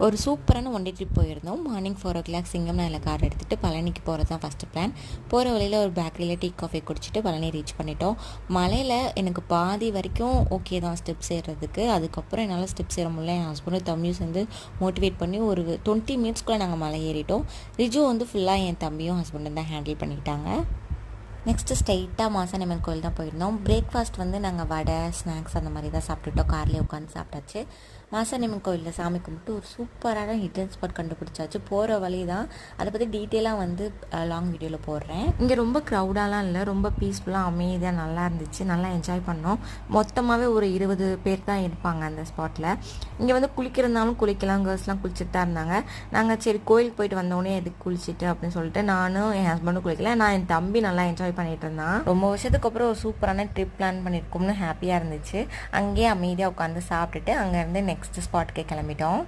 ஒரு சூப்பரான one day trip போயிருந்தோம். மார்னிங் 4 o'clock சிங்கம் நகரில் கார் எடுத்துகிட்டு பழனிக்கு போகிறது தான் ஃபஸ்ட்டு பிளான். போகிற வழியில் ஒரு பேக்கரியில் டீ காஃபி குடிச்சிட்டு பழனி ரீச் பண்ணிட்டோம். மலையில் எனக்கு பாதி வரைக்கும் ஓகே தான் ஸ்டெப்ஸ் ஏறுறதுக்கு. அதுக்கப்புறம் என்னால் ஸ்டெப்ஸ் ஏற முடியல. என் ஹஸ்பண்டும் தம்பியும் சேர்ந்து மோட்டிவேட் பண்ணி ஒரு 20 மினிட்ஸ்க்குள்ளே நாங்கள் மலை ஏறிட்டோம். ரிஜு வந்து ஃபுல்லாக என் தம்பியும் ஹஸ்பண்டும் தான் ஹேண்டில் பண்ணிக்கிட்டாங்க. நெக்ஸ்ட்டு ஸ்ட்ரைட்டாக மாசாணியம்மன் கோயில் தான் போயிருந்தோம். பிரேக்ஃபாஸ்ட் வந்து நாங்கள் வடை ஸ்நாக்ஸ் அந்த மாதிரி தான் சாப்பிட்டுட்டோம். கார்லேயே உட்காந்து சாப்பிட்டாச்சு. மாசாணியம்மன் கோயிலில் சாமி கும்பிட்டு ஒரு சூப்பரான ஹிடன் ஸ்பாட் கண்டுபிடிச்சாச்சு. போகிற வழி தான். அதை பற்றி டீட்டெயிலாக வந்து லாங் வீடியோவில் போடுறேன். இங்கே ரொம்ப க்ரௌடாலாம் இல்லை, ரொம்ப பீஸ்ஃபுல்லாக அமைதியாக நல்லா இருந்துச்சு. நல்லா என்ஜாய் பண்ணோம். மொத்தமாகவே ஒரு 20 பேர் தான் இருப்பாங்க அந்த ஸ்பாட்டில். இங்கே வந்து குளிக்கிறதுனாலும் குளிக்கலாம், கேர்ள்ஸ்லாம் குளிச்சுட்டு தான் இருந்தாங்க. நாங்கள் சரி கோயிலுக்கு போயிட்டு வந்தோடனே எதுக்கு குளிச்சுட்டு அப்படின்னு சொல்லிட்டு நானும் என் ஹஸ்பண்டும் குளிக்கல. நான் என் தம்பி நல்லா என்ஜாய் பண்ணிட்டு இருந்தான். ரொம்ப வருஷத்துக்கு அப்புறம் ஒரு சூப்பரான ட்ரிப் பிளான் பண்ணியிருக்கோம்னு ஹாப்பியாக இருந்துச்சு. அங்கேயே அமைதியாக உட்காந்து சாப்பிட்டுட்டு அங்கேருந்து நெக்ஸ்ட் ஸ்பாட்டுக்கு கிளம்பிட்டோம்.